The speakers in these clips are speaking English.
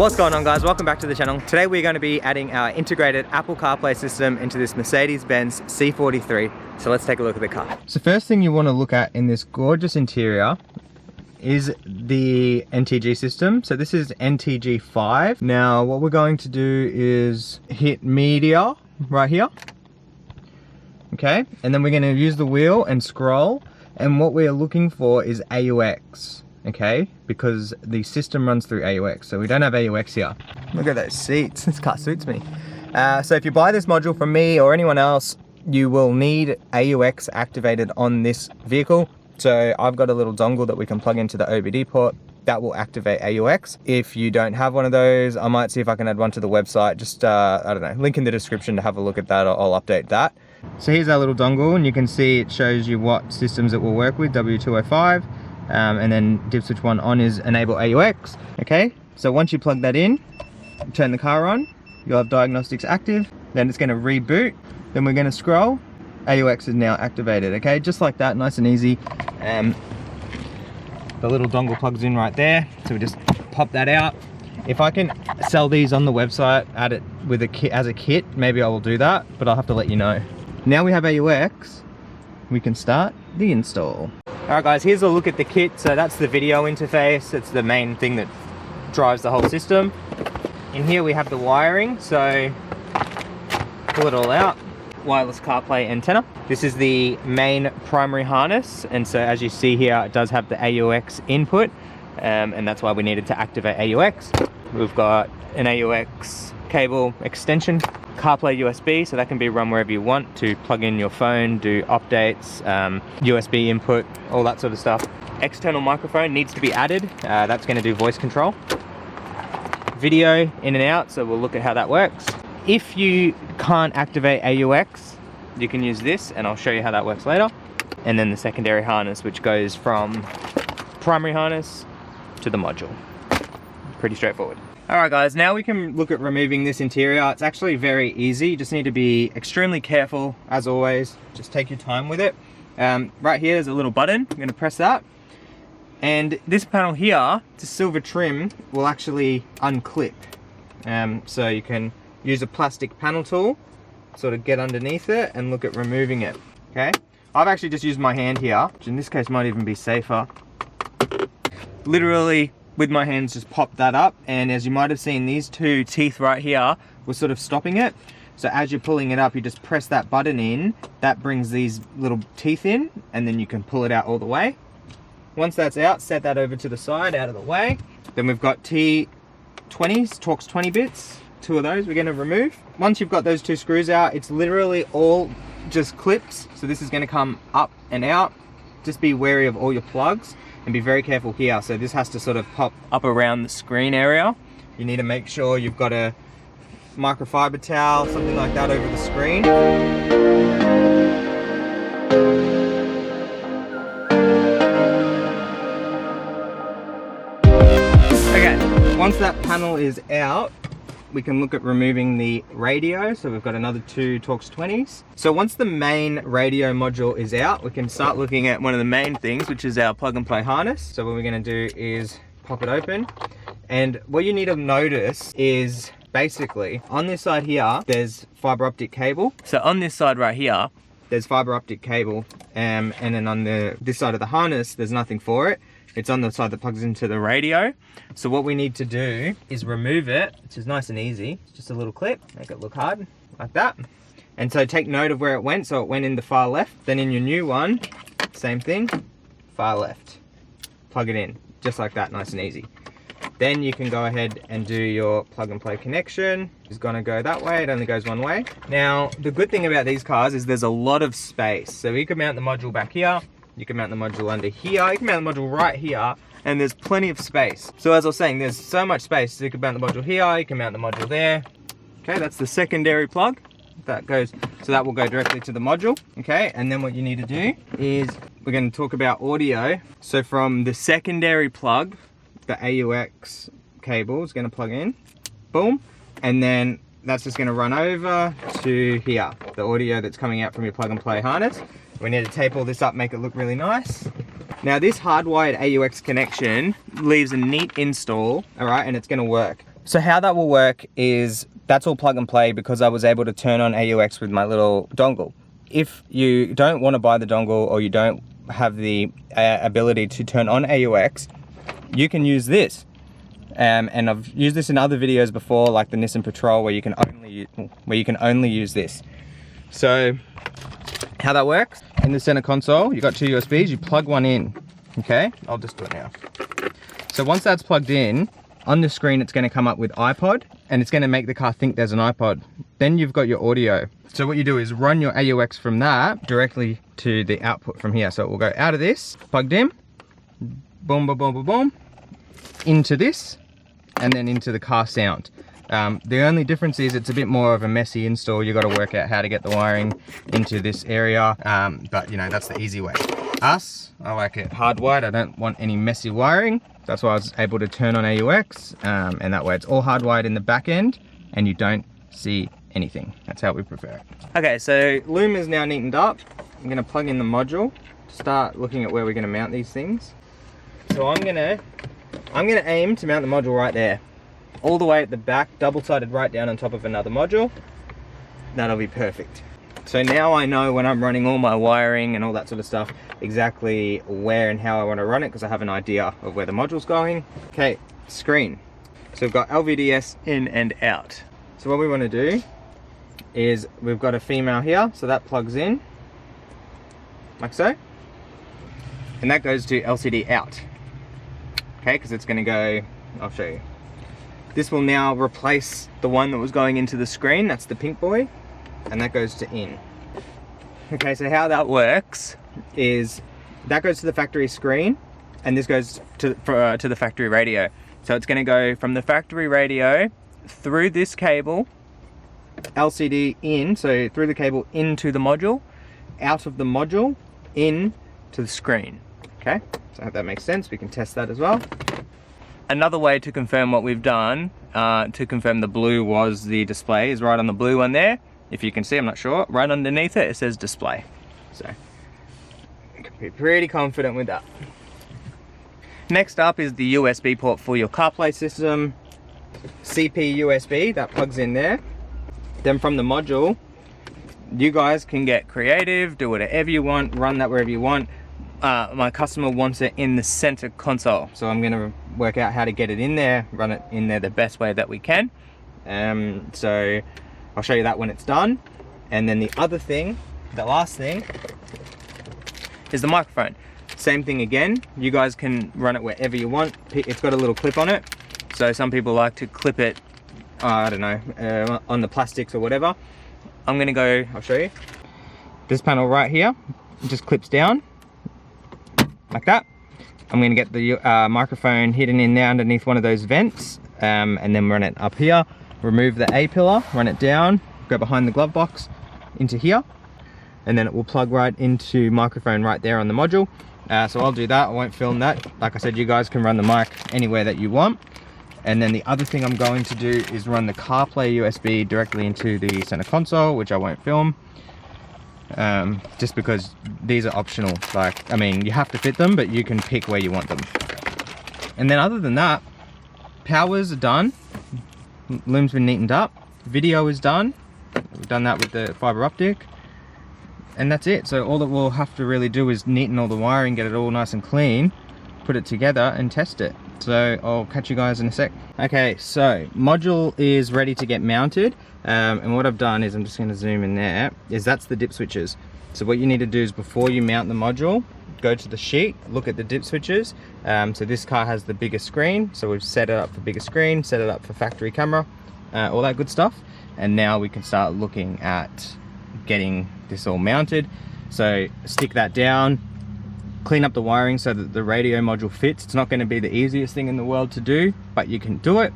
What's going on, guys? Welcome back to the channel. Today we're going to be adding our integrated Apple CarPlay system into this Mercedes Benz C43. So let's take a look at the car. So first thing you want to look at in this gorgeous interior is the NTG system. So this is NTG 5. Now what we're going to do is hit media right here. Okay, and then we're going to use the wheel and scroll, and what we are looking for is AUX. Okay, because the system runs through AUX, so we don't have AUX here. Look at those seats, this car suits me. So if you buy this module from me or anyone else, you will need AUX activated on this vehicle. So I've got a little dongle that we can plug into the OBD port that will activate AUX. If you don't have one of those, I might see if I can add one to the website. Just, I don't know, link in the description to have a look at that. I'll update that. So here's our little dongle, and you can see it shows you what systems it will work with, W205. And then dip switch 1 on is enable AUX. Okay, so once you plug that in, turn the car on, you'll have diagnostics active, then it's going to reboot, then we're going to scroll, AUX is now activated. Okay, just like that, nice and easy. The little dongle plugs in right there, so we just pop that out. If I can sell these on the website, add it with a kit as a kit, maybe I will do that, but I'll have to let you know. Now we have AUX, we can start the install. Alright guys, here's a look at the kit. So that's the video interface. It's the main thing that drives the whole system. In here we have the wiring, so pull it all out. Wireless CarPlay antenna. This is the main primary harness, and so as you see here, it does have the AUX input, and that's why we needed to activate AUX. We've got an AUX cable extension, CarPlay USB, so that can be run wherever you want to plug in your phone, do updates, USB input, all that sort of stuff. External microphone needs to be added. That's going to do voice control. Video in and out, so we'll look at how that works. If you can't activate AUX, you can use this, and I'll show you how that works later. And then the secondary harness, which goes from primary harness to the module. Pretty straightforward. Alright guys, now we can look at removing this interior. It's actually very easy. You just need to be extremely careful, as always. Just take your time with it. Right here is a little button. I'm going to press that. And this panel here, the silver trim, will actually unclip. So you can use a plastic panel tool, sort of get underneath it and look at removing it. Okay? I've actually just used my hand here, which in this case might even be safer. Literally, with my hands, just pop that up, and as you might have seen, these two teeth right here were sort of stopping it. So as you're pulling it up, you just press that button in, that brings these little teeth in, and then you can pull it out all the way. Once that's out, set that over to the side, out of the way. Then we've got T20s, Torx 20 bits, 2 of those we're going to remove. Once you've got those 2 screws out, it's literally all just clips, so this is going to come up and out. Just be wary of all your plugs. And be very careful here. So this has to sort of pop up around the screen area. You need to make sure you've got a microfiber towel, something like that over the screen. Okay, once that panel is out, we can look at removing the radio. So we've got another 2 Torx 20s. So once the main radio module is out, we can start looking at one of the main things, which is our plug and play harness. So what we're going to do is pop it open. And what you need to notice is basically on this side here, there's fiber optic cable. So on this side right here, there's fiber optic cable. And then on this side of the harness, there's nothing for it. It's on the side that plugs into the radio. So what we need to do is remove it, which is nice and easy. It's just a little clip, make it look hard, like that. And so take note of where it went. So it went in the far left. Then in your new one, same thing, far left. Plug it in, just like that, nice and easy. Then you can go ahead and do your plug and play connection. It's gonna go that way, it only goes one way. Now, the good thing about these cars is there's a lot of space. So you can mount the module back here. You can mount the module under here, you can mount the module right here, and there's plenty of space. So as I was saying, there's so much space. So you can mount the module here, you can mount the module there. Okay, that's the secondary plug. That goes, so that will go directly to the module. Okay, and then what you need to do is, we're going to talk about audio. So from the secondary plug, the AUX cable is going to plug in, boom, and then that's just going to run over to here, the audio that's coming out from your plug and play harness. We need to tape all this up, make it look really nice. Now this hardwired AUX connection leaves a neat install, all right, and it's gonna work. So how that will work is that's all plug and play because I was able to turn on AUX with my little dongle. If you don't want to buy the dongle or you don't have the ability to turn on AUX, you can use this. And I've used this in other videos before, like the Nissan Patrol, where you can only use this. So how that works, in the center console, you've got two USBs, you plug one in, okay? I'll just do it now. So once that's plugged in, on the screen it's going to come up with iPod, and it's going to make the car think there's an iPod. Then you've got your audio. So what you do is run your AUX from that directly to the output from here. So it will go out of this, plugged in, boom, boom, boom, boom, boom, into this, and then into the car sound. The only difference is it's a bit more of a messy install. You've got to work out how to get the wiring into this area, but you know, that's the easy way. I like it hardwired. I don't want any messy wiring. That's why I was able to turn on AUX, and that way it's all hardwired in the back end and you don't see anything. That's how we prefer it. Okay, so loom is now neatened up. I'm gonna plug in the module, start looking at where we're gonna mount these things. So I'm gonna aim to mount the module right there, all the way at the back, double-sided right down on top of another module. That'll be perfect. So now I know when I'm running all my wiring and all that sort of stuff, exactly where and how I want to run it, because I have an idea of where the module's going. Okay, screen. So we've got LVDS in and out. So what we want to do is we've got a female here, so that plugs in, like so. And that goes to LCD out. Okay, because it's going to go, I'll show you. This will now replace the one that was going into the screen, that's the pink boy, and that goes to in. Okay, so how that works is that goes to the factory screen, and this goes to the factory radio. So it's going to go from the factory radio through this cable, LCD in, so through the cable into the module, out of the module, in to the screen. Okay, so I hope that makes sense. We can test that as well. Another way to confirm what we've done, to confirm the blue was the display, is right on the blue one there. If you can see, I'm not sure, right underneath it, it says display. So, you can be pretty confident with that. Next up is the USB port for your CarPlay system. CP USB, that plugs in there. Then from the module, you guys can get creative, do whatever you want, run that wherever you want. My customer wants it in the center console, so I'm going to work out how to get it in there, run it in there the best way that we can. So I'll show you that when it's done. And then the other thing, the last thing, is the microphone. Same thing again, you guys can run it wherever you want. It's got a little clip on it, so some people like to clip it, I don't know, on the plastics or whatever. I'm going to go, I'll show you. This panel right here, it just clips down like that. I'm going to get the microphone hidden in there underneath one of those vents, and then run it up here, remove the A pillar, run it down, go behind the glove box into here, and then it will plug right into microphone right there on the module. So I'll do that, I won't film that. Like I said, you guys can run the mic anywhere that you want. And then the other thing I'm going to do is run the CarPlay USB directly into the center console, which I won't film. Just because these are optional. Like, I mean, you have to fit them, but you can pick where you want them. And then other than that, powers are done. Loom's been neatened up. Video is done. We've done that with the fiber optic. And that's it. So all that we'll have to really do is neaten all the wiring, get it all nice and clean, put it together and test it. So I'll catch you guys in a sec. Okay, so module is ready to get mounted. And what I've done is, I'm just going to zoom in there, is that's the dip switches. So what you need to do is before you mount the module, go to the sheet, look at the dip switches. So this car has the bigger screen, so we've set it up for bigger screen, set it up for factory camera, all that good stuff. And now we can start looking at getting this all mounted. So stick that down, clean up the wiring so that the radio module fits. It's not going to be the easiest thing in the world to do, but you can do it.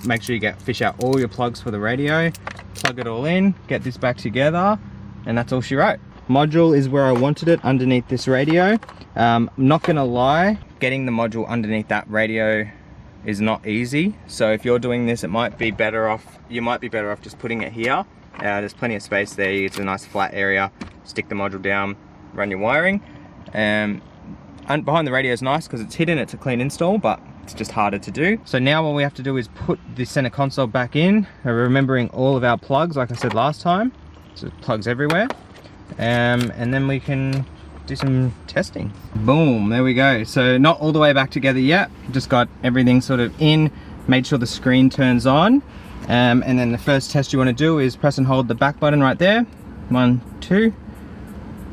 Make sure you fish out all your plugs for the radio, plug it all in, get this back together, and that's all she wrote. Module is where I wanted it, underneath this radio. I'm not gonna lie, getting the module underneath that radio is not easy. So if you're doing this, you might be better off just putting it here. There's plenty of space there, it's a nice flat area. Stick the module down, run your wiring. And behind the radio is nice because it's hidden, it's a clean install, but it's just harder to do. So now what we have to do is put the center console back in, remembering all of our plugs, like I said last time. So plugs everywhere. And then we can do some testing. Boom, there we go. So not all the way back together yet, just got everything sort of in, made sure the screen turns on. And then the first test you want to do is press and hold the back button right there. 1, 2,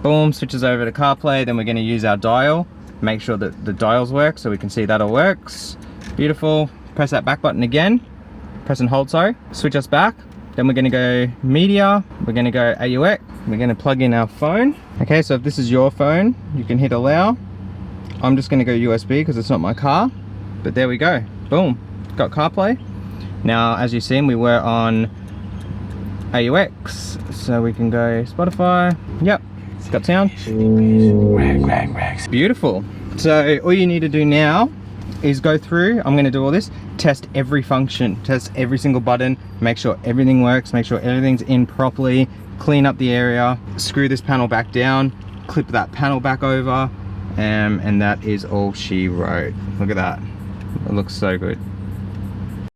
boom, switches over to CarPlay. Then we're going to use our dial, make sure that the dials work so we can see that all works. Beautiful. Press that back button again, press and hold, sorry, switch us back. Then we're going to go media, we're going to go AUX, we're going to plug in our phone. Okay, so if this is your phone, you can hit allow. I'm just going to go USB because it's not my car, but there we go. Boom, got CarPlay. Now, as you've seen, we were on AUX, so we can go Spotify. Yep, it's got sound. Beautiful. So all you need to do now is go through, I'm going to do all this, test every function, test every single button, make sure everything works, make sure everything's in properly, clean up the area, screw this panel back down, clip that panel back over, and that is all she wrote. Look at that, it looks so good.